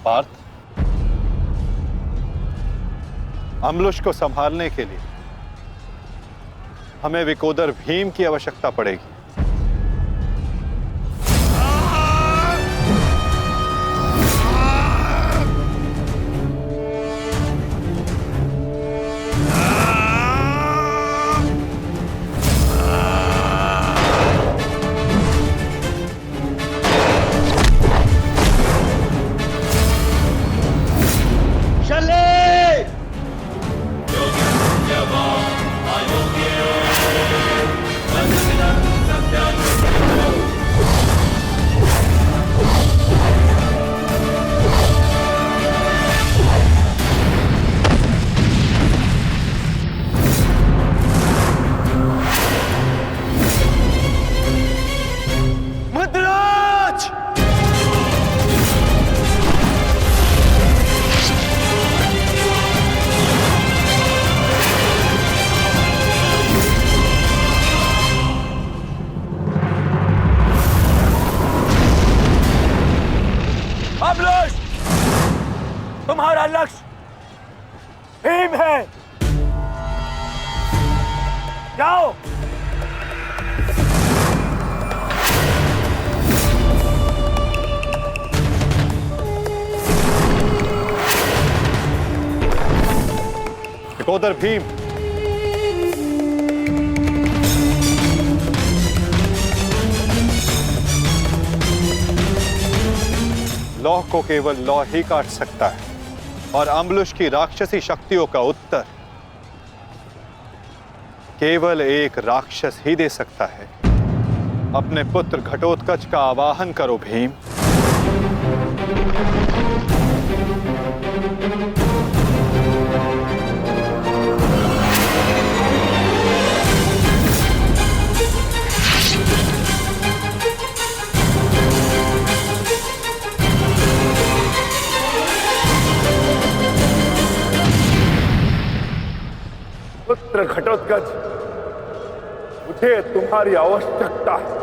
पार्थ, अमलुष को संभालने के लिए हमें विकोदर भीम की आवश्यकता पड़ेगी। तुम्हारा लक्ष्य भीम है। जाओ। विकोदर भीम, लौह को केवल लौह ही काट सकता है और अमलुष की राक्षसी शक्तियों का उत्तर केवल एक राक्षस ही दे सकता है। अपने पुत्र घटोत्कच का आवाहन करो भीम। पुत्र घटोत्कच, मुझे तुम्हारी आवश्यकता है।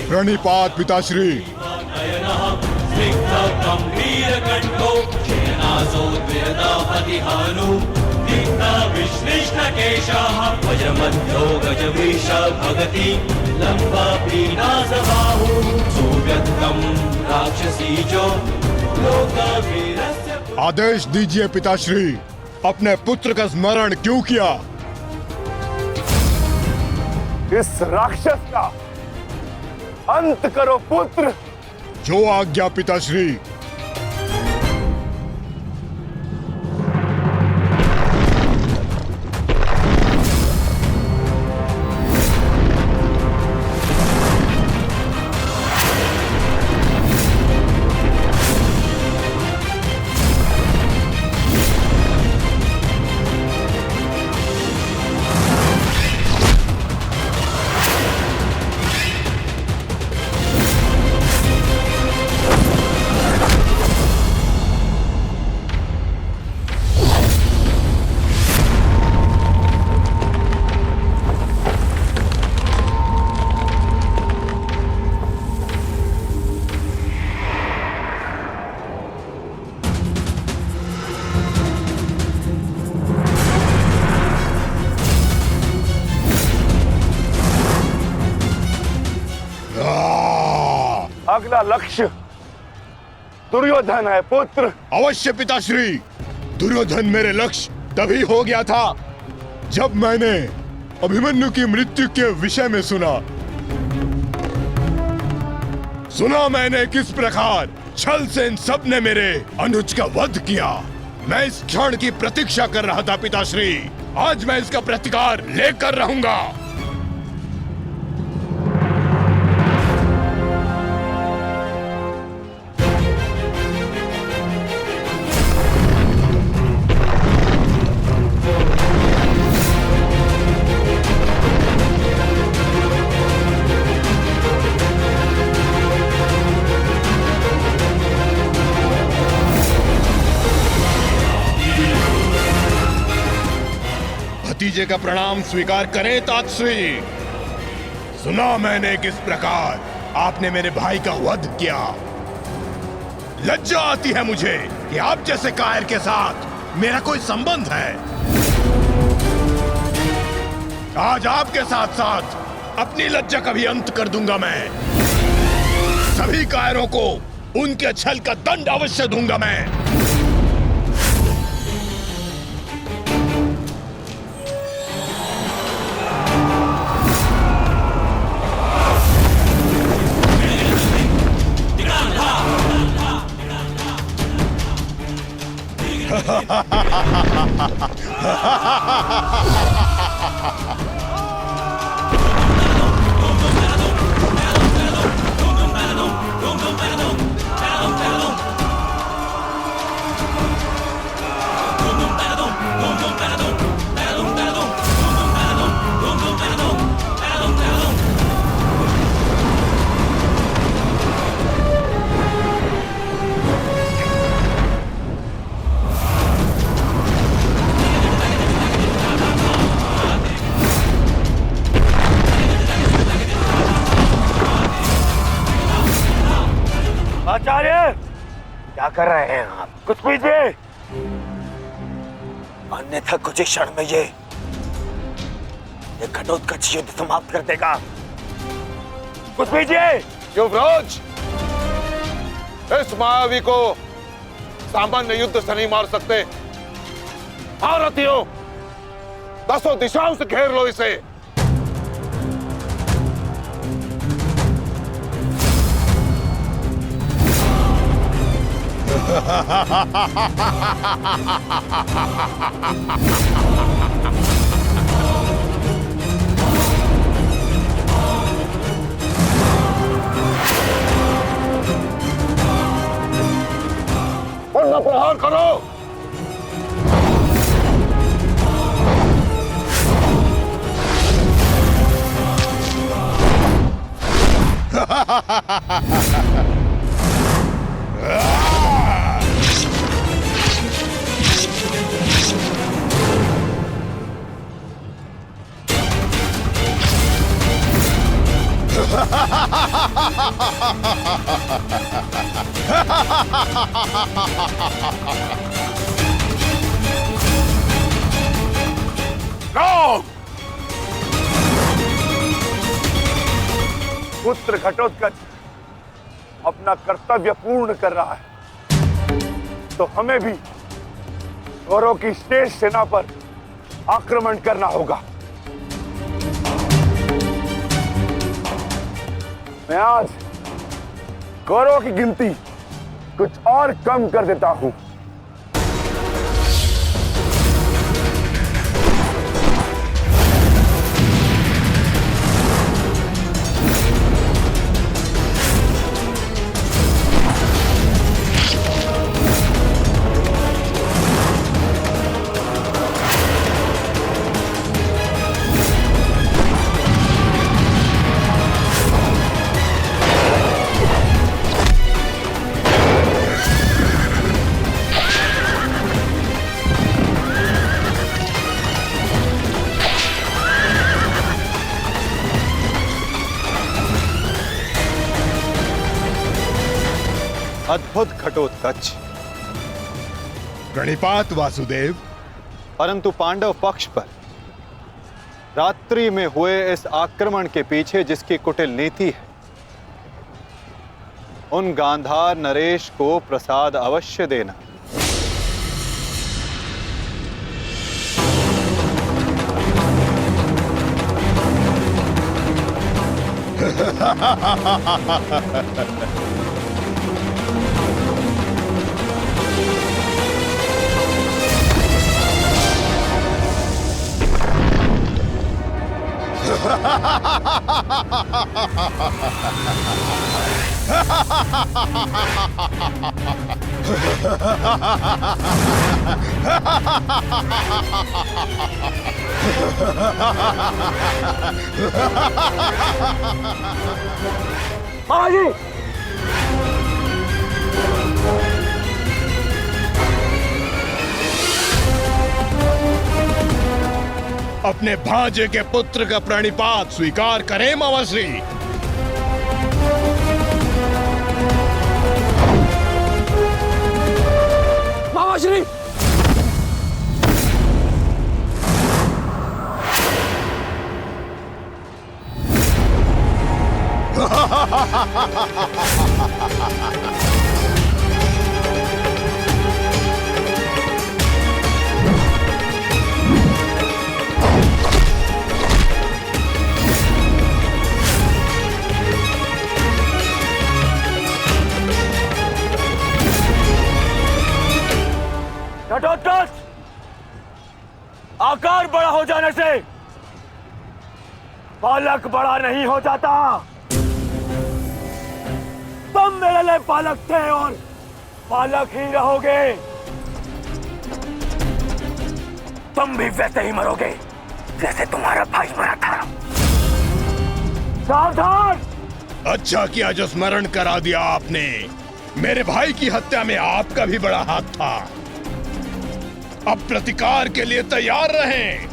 प्रणिपात पिताश्री। आदेश दीजिए पिताश्री, अपने पुत्र का स्मरण क्यों किया? इस राक्षस का अंत करो पुत्र। जो आज्ञा पिताश्री। अगला लक्ष्य दुर्योधन है पुत्र। अवश्य पिताश्री, दुर्योधन मेरे लक्ष्य तभी हो गया था जब मैंने अभिमन्यु की मृत्यु के विषय में सुना मैंने किस प्रकार छल से इन सब ने मेरे अनुज का वध किया। मैं इस क्षण की प्रतीक्षा कर रहा था पिताश्री, आज मैं इसका प्रतिकार लेकर रहूंगा। भतीजे का प्रणाम स्वीकार करें तातश्री। सुना मैंने किस प्रकार आपने मेरे भाई का वध किया। लज्जा आती है मुझे कि आप जैसे कायर के साथ मेरा कोई संबंध है। आज आपके साथ साथ अपनी लज्जा का भी अंत कर दूंगा मैं। सभी कायरों को उनके छल का दंड अवश्य दूंगा मैं। आचार्य, क्या कर रहे हैं आप? कुछ पीजिए, अन्यथा कुछ ही क्षण में ये घटोत्कच युद्ध समाप्त कर देगा। कुछ पीजिए। युवराज, इस मायावी को सामान्य युद्ध से नहीं मार सकते। भारतीयों, 10 दिशाओं से घेर लो इसे। पुनः प्रहार करो। पुत्र घटोत्कच अपना कर्तव्य पूर्ण कर रहा है, तो हमें भी कौरवों की शेष सेना पर आक्रमण करना होगा। मैं आज कौरवों की गिनती कुछ और कम कर देता हूं। अद्भुत घटोत्कच। प्रणिपात वासुदेव। परंतु पांडव पक्ष पर रात्रि में हुए इस आक्रमण के पीछे जिसकी कुटिल नीति है, उन गांधार नरेश को प्रसाद अवश्य देना। बाबाजी, अपने भांजे के पुत्र का प्रणिपात स्वीकार करें मामाश्री। मामाश्री, घटोत्कच, आकार बड़ा हो जाने से बालक बड़ा नहीं हो जाता। तुम मेरे लिए बालक थे और बालक ही रहोगे। तुम भी वैसे ही मरोगे जैसे तुम्हारा भाई मरा था। सावधान! अच्छा किया जो स्मरण करा दिया आपने। मेरे भाई की हत्या में आपका भी बड़ा हाथ था। अब प्रतिकार के लिए तैयार रहें।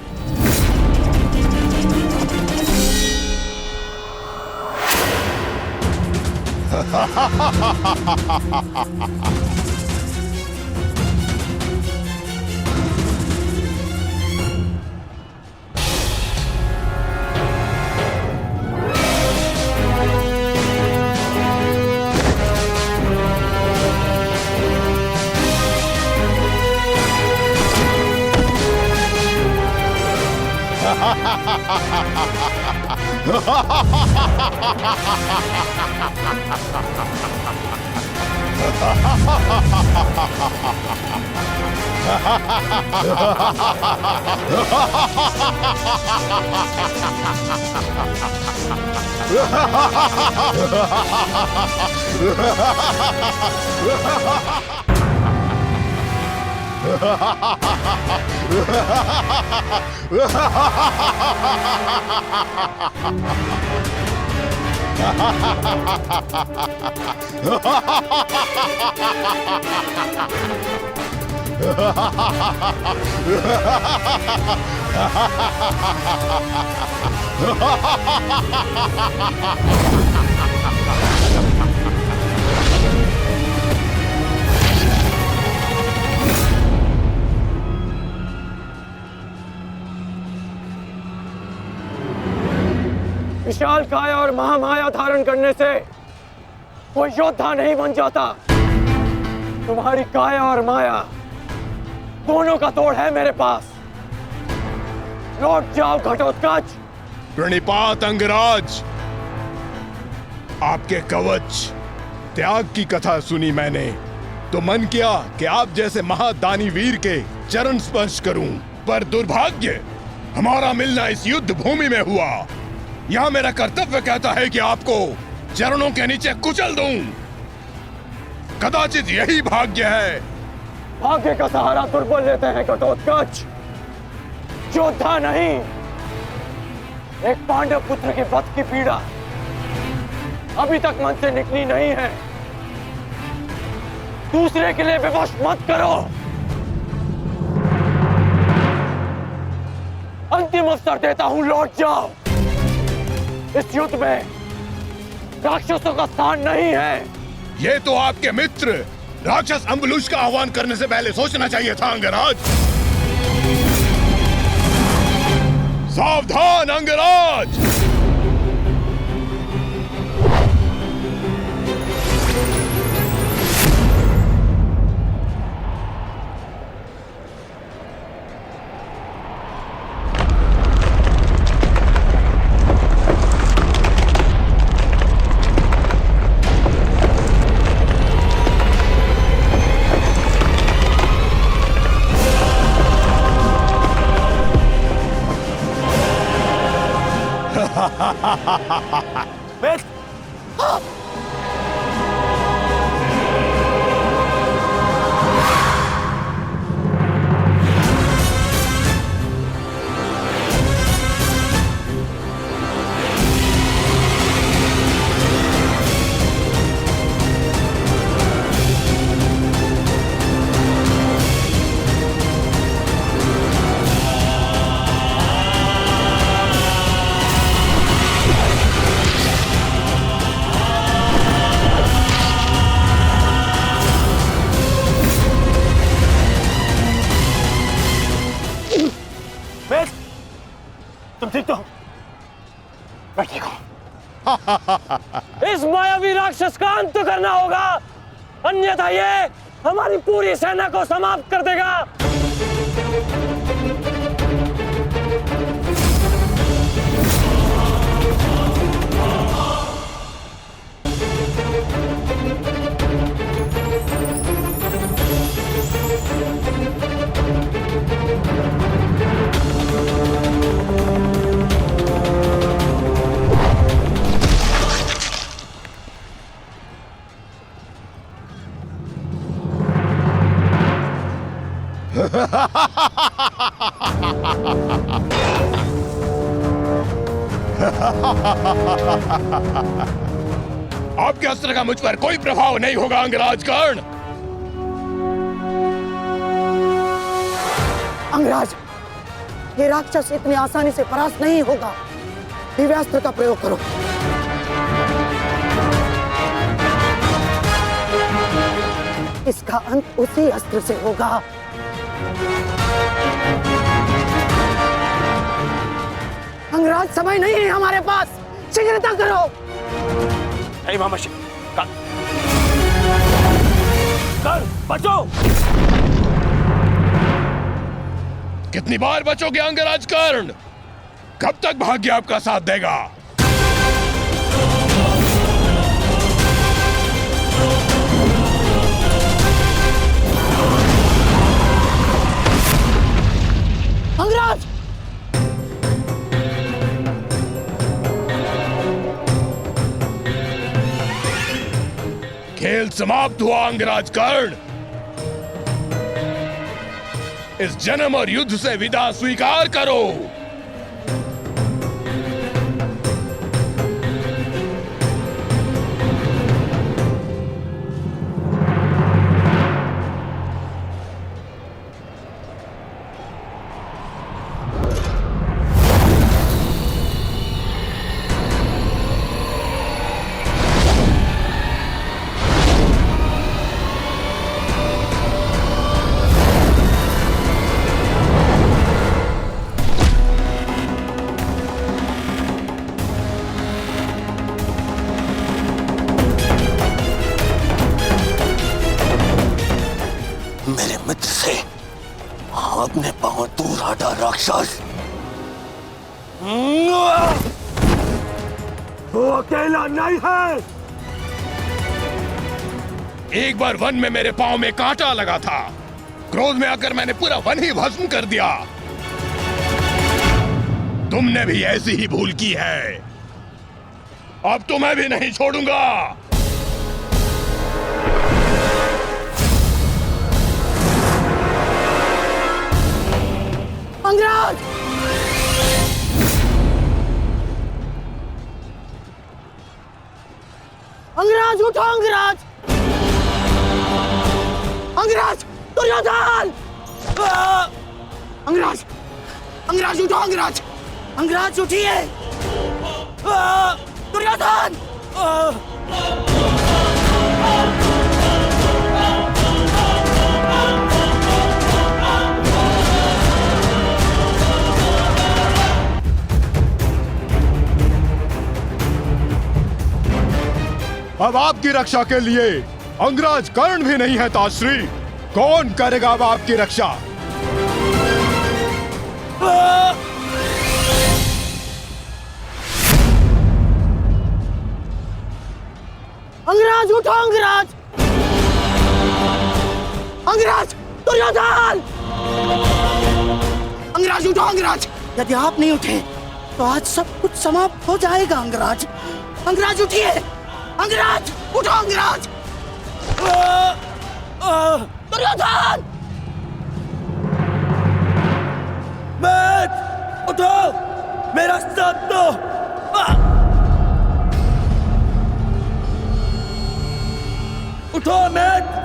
विशाल काया और महामाया धारण करने से कोई योद्धा नहीं बन जाता। तुम्हारी काया और माया दोनों का तोड़ है मेरे पास। लौट जाओ घटोत्कच। प्रणिपात अंगराज। आपके कवच त्याग की कथा सुनी मैंने तो मन किया कि आप जैसे महादानी वीर के चरण स्पर्श करूं, पर दुर्भाग्य हमारा मिलना इस युद्ध भूमि में हुआ। यह मेरा कर्तव्य कहता है कि आपको चरणों के नीचे कुचल दूं। कदाचित यही भाग्य है। भाग्य का सहारा दुर्बल लेते हैं घटोत्कच, योद्धा नहीं। एक पांडव पुत्र के वध की पीड़ा अभी तक मन से निकली नहीं है। दूसरे के लिए विवश मत करो। अंतिम अवसर देता हूं, लौट जाओ। इस युद्ध में राक्षसों का स्थान नहीं है। ये तो आपके मित्र राक्षस अम्बुलुष का आह्वान करने से पहले सोचना चाहिए था अंगराज। सावधान अंगराज। बेस्ट तुम ठीक तो हो? मैं ठीक हूं। इस मायावी राक्षस का अंत करना होगा, अन्यथा ये हमारी पूरी सेना को समाप्त कर देगा। आपके अस्त्र का मुझ पर कोई प्रभाव नहीं होगा अंगराज कर्ण। अंगराज, ये राक्षस इतनी आसानी से परास्त नहीं होगा। दिव्यास्त्र का प्रयोग करो। इसका अंत उसी अस्त्र से होगा। अंगराज, समय नहीं है हमारे पास, शीघ्रता करो। नहीं मामाशी, कर बचो। कितनी बार बचोगे अंगराज कर्ण? कब तक भाग्य आपका साथ देगा? अंगराज, खेल समाप्त हुआ अंगराज कर्ण। इस जन्म और युद्ध से विदा स्वीकार करो। मेरे मित्र से अपने पांव दूर हटा राक्षस। वो अकेला नहीं है। एक बार वन में मेरे पांव में कांटा लगा था। क्रोध में आकर मैंने पूरा वन ही भस्म कर दिया। तुमने भी ऐसी ही भूल की है। अब तो मैं भी नहीं छोड़ूंगा। अंगराज, अंगराज उठो। अंगराज, अंगराज, दुर्योधन! अंगराज, अंगराज उठो। अंगराज, अंगराज उठिए। दुर्योधन! अब आपकी रक्षा के लिए अंगराज कर्ण भी नहीं है ताश्री। कौन करेगा अब आपकी रक्षा? अंगराज उठो। अंगराज, अंगराज, दुर्योधन! अंगराज उठो। अंगराज, यदि आप नहीं उठे तो आज सब कुछ समाप्त हो जाएगा अंगराज। अंगराज उठिए, अंगराज उठो, अंगराज। दुर्योधन! उठो, मेरा साथ दो। उठो मैथ।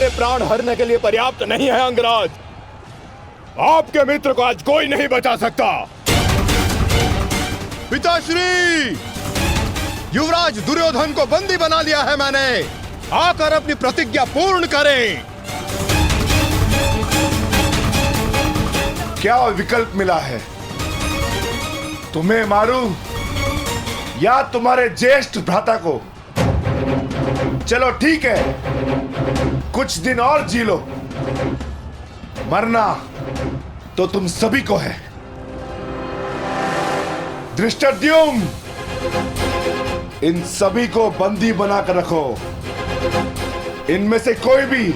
प्राण हरने के लिए पर्याप्त नहीं है अंगराज। आपके मित्र को आज कोई नहीं बचा सकता। पिताश्री, युवराज दुर्योधन को बंदी बना लिया है मैंने। आकर अपनी प्रतिज्ञा पूर्ण करें। क्या विकल्प मिला है? तुम्हें मारूं या तुम्हारे ज्येष्ठ भ्राता को? चलो ठीक है, कुछ दिन और जी लो। मरना तो तुम सभी को है। धृष्टद्युम्न, इन सभी को बंदी बनाकर रखो। इनमें से कोई भी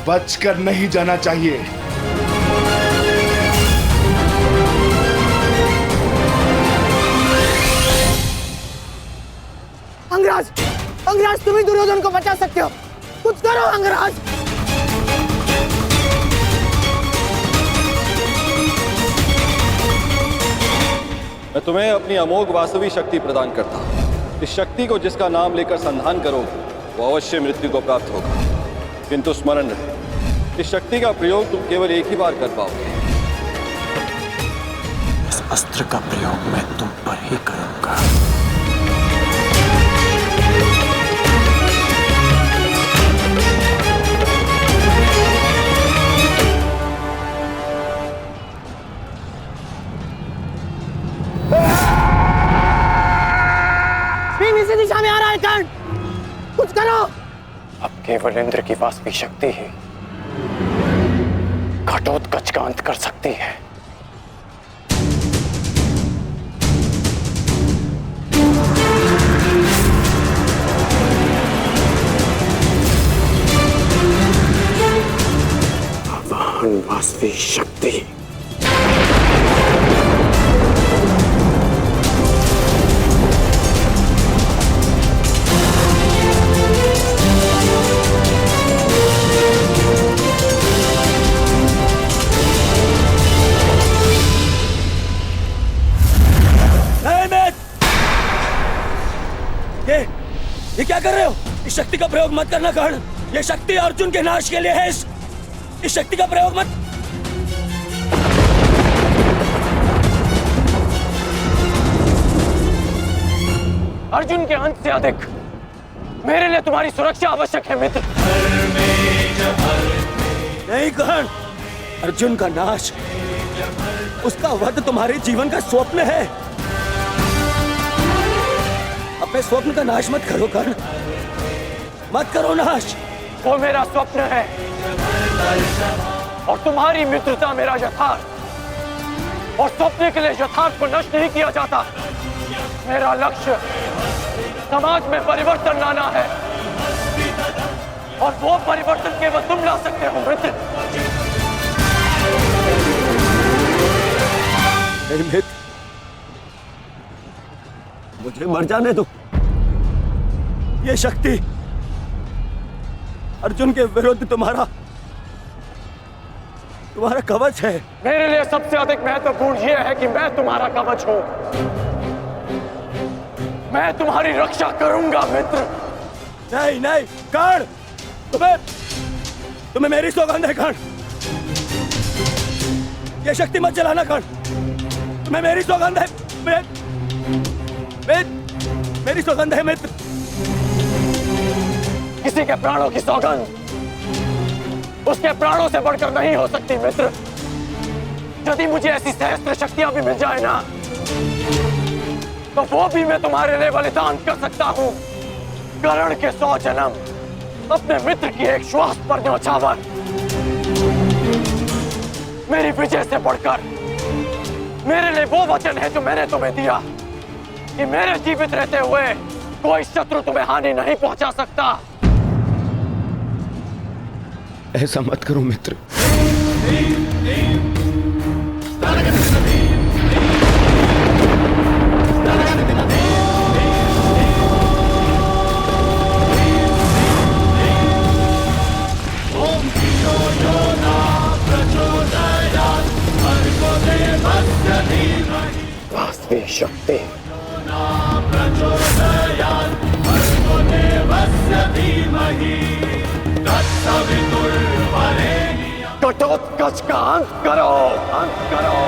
बचकर नहीं जाना चाहिए। अंगराज, अंगराज तुम ही दुर्योधन को बचा सकते हो। कुछ करो अंगराज। मैं तुम्हें अपनी अमोघ वास्तवी शक्ति प्रदान करता हूं। इस शक्ति को जिसका नाम लेकर संधान करोगे वो अवश्य मृत्यु को प्राप्त होगा। किंतु स्मरण रहे, इस शक्ति का प्रयोग तुम केवल एक ही बार कर पाओगे। इस अस्त्र का प्रयोग मैं तुम पर ही करूंगा। इसी दिशा में आ रहा है कर्ण, कुछ करो। अब केवल इंद्र की वास्तविक शक्ति ही घटोत्कच का अंत कर सकती है। आवाहन वास्तविक शक्ति। ये क्या कर रहे हो? इस शक्ति का प्रयोग मत करना कर्ण। ये शक्ति अर्जुन के नाश के लिए है। इस शक्ति का प्रयोग मत। अर्जुन के अंत से अधिक मेरे लिए तुम्हारी सुरक्षा आवश्यक है मित्र। नहीं कर्ण, अर्जुन का नाश, उसका वध तुम्हारे जीवन का स्वप्न है। अपने स्वप्न का नाश मत करो कर्ण, मत करो नाश। वो मेरा स्वप्न है और तुम्हारी मित्रता मेरा यथार्थ। और स्वप्न के लिए यथार्थ को नष्ट नहीं किया जाता। मेरा लक्ष्य समाज में परिवर्तन लाना है और वो परिवर्तन केवल तुम ला सकते हो मित्र। मित्र, मुझे मर जाने दो। ये शक्ति अर्जुन के विरुद्ध तुम्हारा कवच है। मेरे लिए सबसे अधिक महत्वपूर्ण यह है कि मैं तुम्हारा कवच हूं। मैं तुम्हारी रक्षा करूंगा मित्र। नहीं नहीं कर्ण, तुम्हें मेरी सौगंध है कर्ण, ये शक्ति मत चलाना कर्ण, तुम्हें मेरी सौगंध है, मेरी सौगंध है मित्र। किसी के प्राणों की सौगंध उसके प्राणों से बढ़कर नहीं हो सकती मित्र। यदि मुझे ऐसी सहस्त्र शक्तियां भी मिल जाए ना, तो वो भी मैं तुम्हारे लिए बलिदान कर सकता हूं। कर्ण के 100 जन्म अपने मित्र की एक श्वास पर न्यौछावर, मेरी विजय से बढ़कर मेरे लिए वो वचन है जो मैंने तुम्हें दिया कि मेरे जीवित रहते हुए कोई शत्रु तुम्हें हानि नहीं पहुंचा सकता। ऐसा मत करो मित्र। वास्तविक शक्ति घटोत्कच का अंत करो, अंत करो।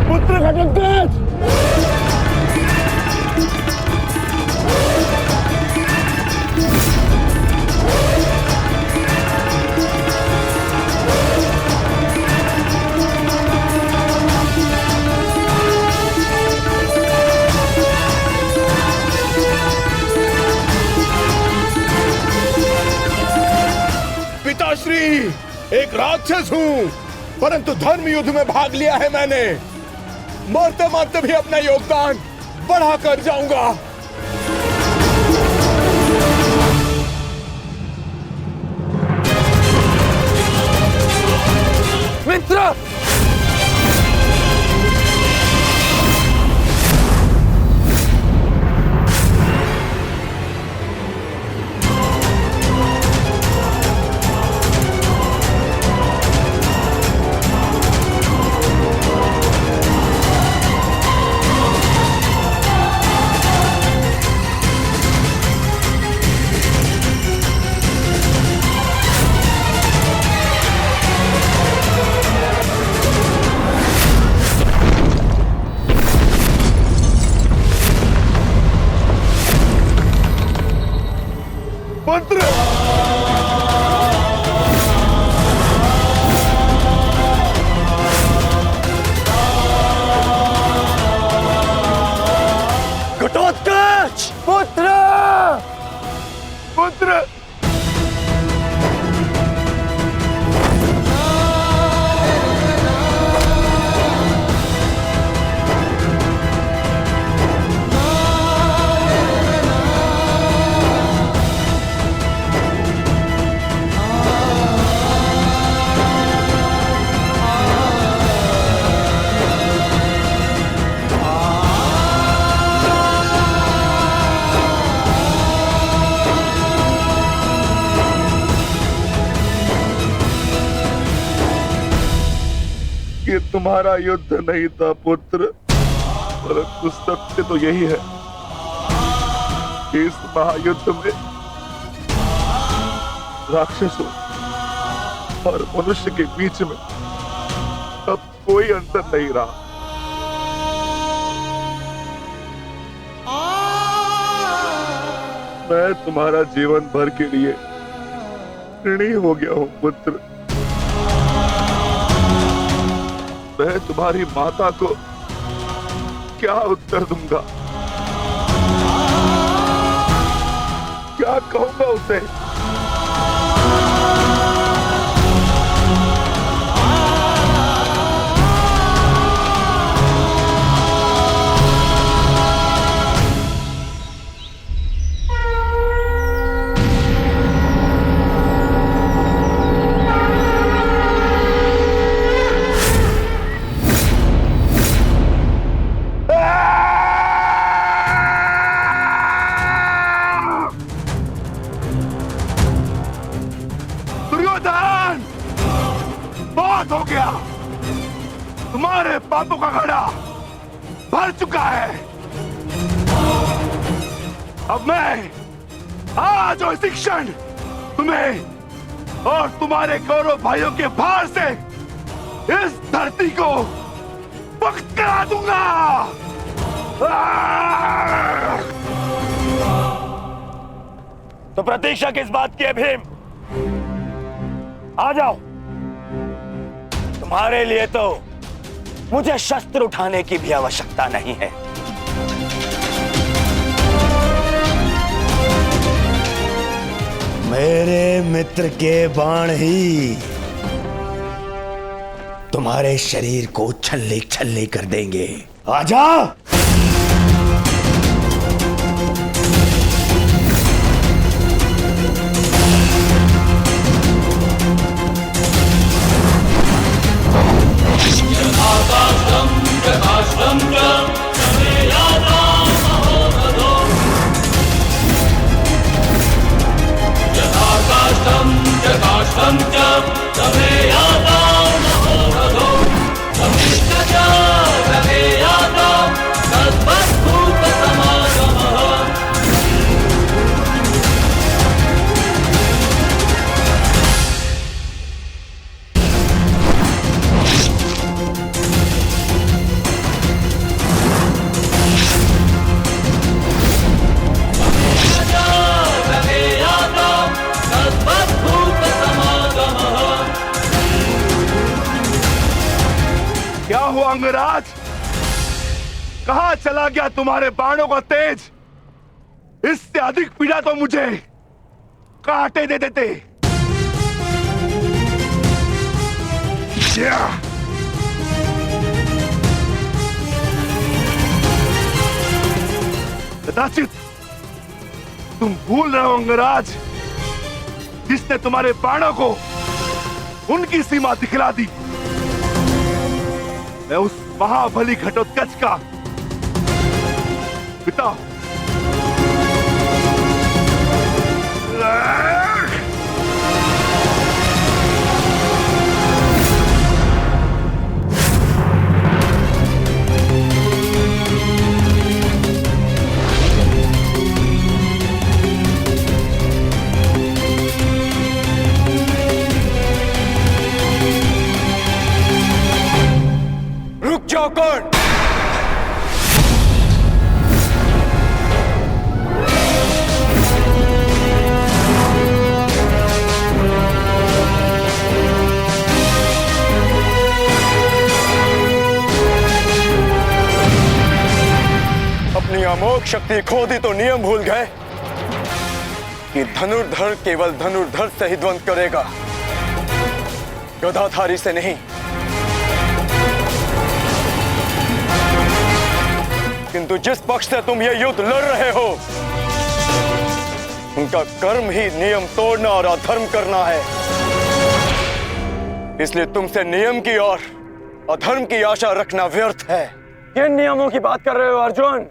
पुत्र घटोत्कच, पिताश्री, एक राक्षस हूं, परंतु धर्म युद्ध में भाग लिया है मैंने। मरते मरते भी अपना योगदान बढ़ा कर जाऊंगा। मित्र, पुत्र घटोत्कच, पुत्र पुत्र ये तुम्हारा युद्ध नहीं था पुत्र, परंतु सत्य तो यही है कि इस महायुद्ध में राक्षसों और मनुष्य के बीच में अब कोई अंतर नहीं रहा। मैं तुम्हारा जीवन भर के लिए ऋणी हो गया हूं पुत्र। मैं तुम्हारी माता को क्या उत्तर दूंगा, क्या कहूंगा उसे? बर्बाद हो गया। तुम्हारे पापों का घड़ा भर चुका है। अब मैं आज और इसी क्षण तुम्हें और तुम्हारे कौरव भाइयों के भार से इस धरती को मुक्त करा दूंगा। तो प्रतीक्षा किस बात की है भीम? आ जाओ। तुम्हारे लिए तो मुझे शस्त्र उठाने की भी आवश्यकता नहीं है। मेरे मित्र के बाण ही तुम्हारे शरीर को छल्ले छल्ले कर देंगे। आजा। क्या हुआ अंगराज? कहां चला गया तुम्हारे बाणों का तेज? इससे अधिक पीड़ा तो मुझे कांटे दे देते। कदाचित तुम भूल रहे हो अंगराज, जिसने तुम्हारे बाणों को उनकी सीमा दिखला दी। मैं उस महाबली घटोत्कच का पिता। रुक जाओ कौन? अपनी अमोघ शक्ति खो दी तो नियम भूल गए कि धनुर्धर केवल धनुर्धर से ही द्वंद करेगा, गदाधारी से नहीं। किंतु जिस पक्ष से तुम ये युद्ध लड़ रहे हो, उनका कर्म ही नियम तोड़ना और अधर्म करना है। इसलिए तुमसे नियम की और अधर्म की आशा रखना व्यर्थ है। किन नियमों की बात कर रहे हो अर्जुन?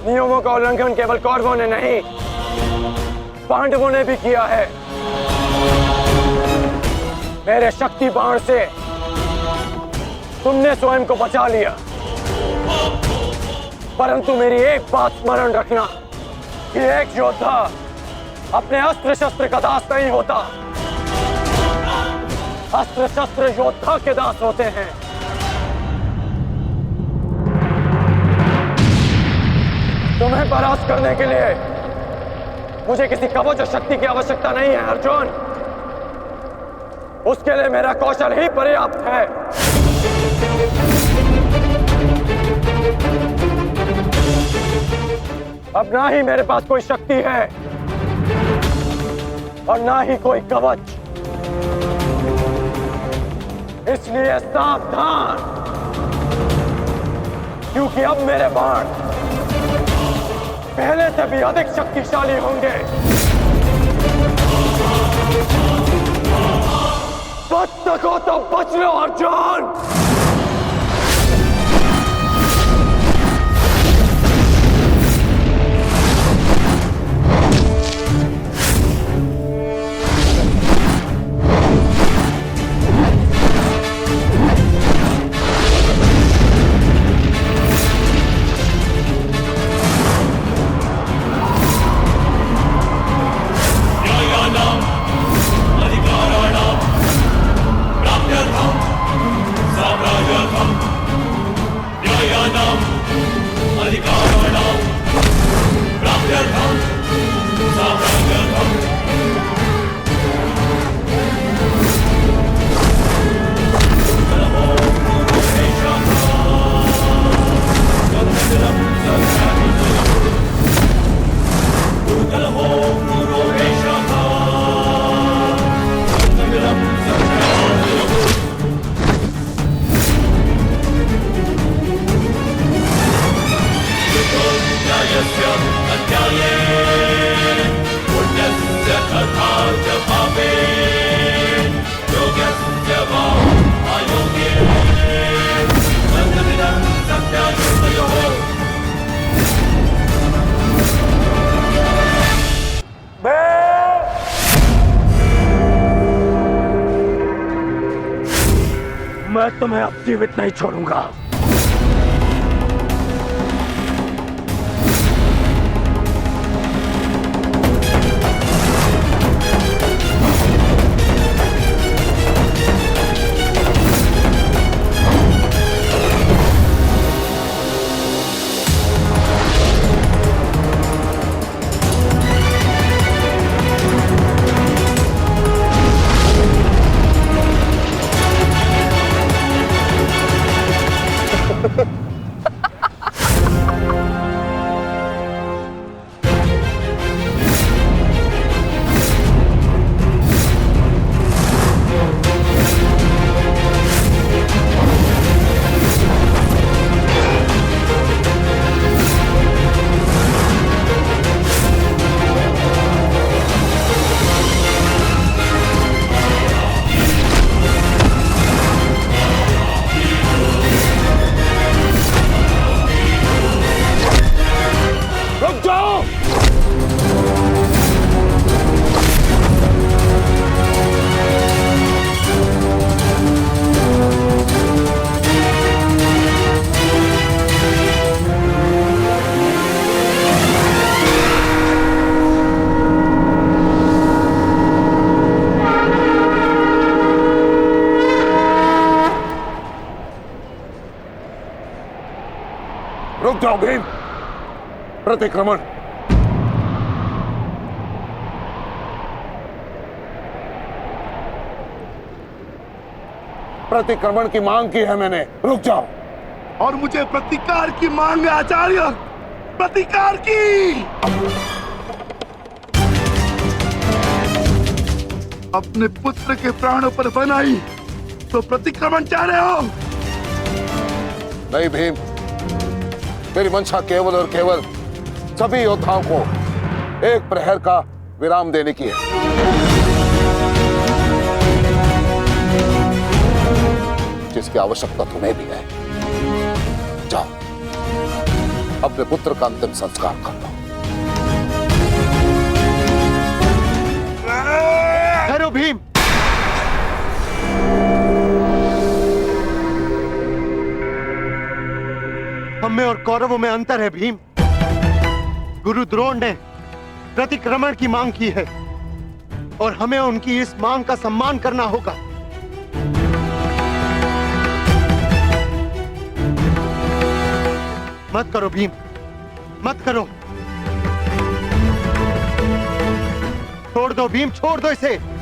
नियमों का उल्लंघन केवल कौरवों ने नहीं, पांडवों ने भी किया है। मेरे शक्ति बाण से तुमने स्वयं को बचा लिया, परंतु मेरी एक बात स्मरण रखना कि एक योद्धा अपने अस्त्र शस्त्र का दास नहीं होता। अस्त्र शस्त्र योद्धा के दास होते हैं। तुम्हें परास्त करने के लिए मुझे किसी कवच और शक्ति की आवश्यकता नहीं है अर्जुन। उसके लिए मेरा कौशल ही पर्याप्त है। अब ना ही मेरे पास कोई शक्ति है और ना ही कोई कवच, इसलिए सावधान, क्योंकि अब मेरे बाण पहले से भी अधिक शक्तिशाली होंगे। बच सको तो बच लो अर्जुन। मैं तुम्हें अब जीवित नहीं छोड़ूंगा। रुक जाओ भीम। प्रतिक्रमण। प्रतिक्रमण की मांग की है मैंने, रुक जाओ। और मुझे प्रतिकार की मांग है आचार्य, प्रतिकार की। अपने पुत्र के प्राणों पर बनाई तो प्रतिक्रमण चाह रहे हो? नहीं भीम, मेरी मंशा केवल और केवल सभी योद्धाओं को एक प्रहर का विराम देने की है। जिसकी आवश्यकता तुम्हें भी है। जाओ, अपने पुत्र का अंतिम संस्कार कर लो। ठहरो भीम। हम में और कौरवों में अंतर है भीम। गुरु द्रोण ने प्रतिक्रमण की मांग की है और हमें उनकी इस मांग का सम्मान करना होगा। मत करो भीम, मत करो। छोड़ दो भीम, छोड़ दो इसे।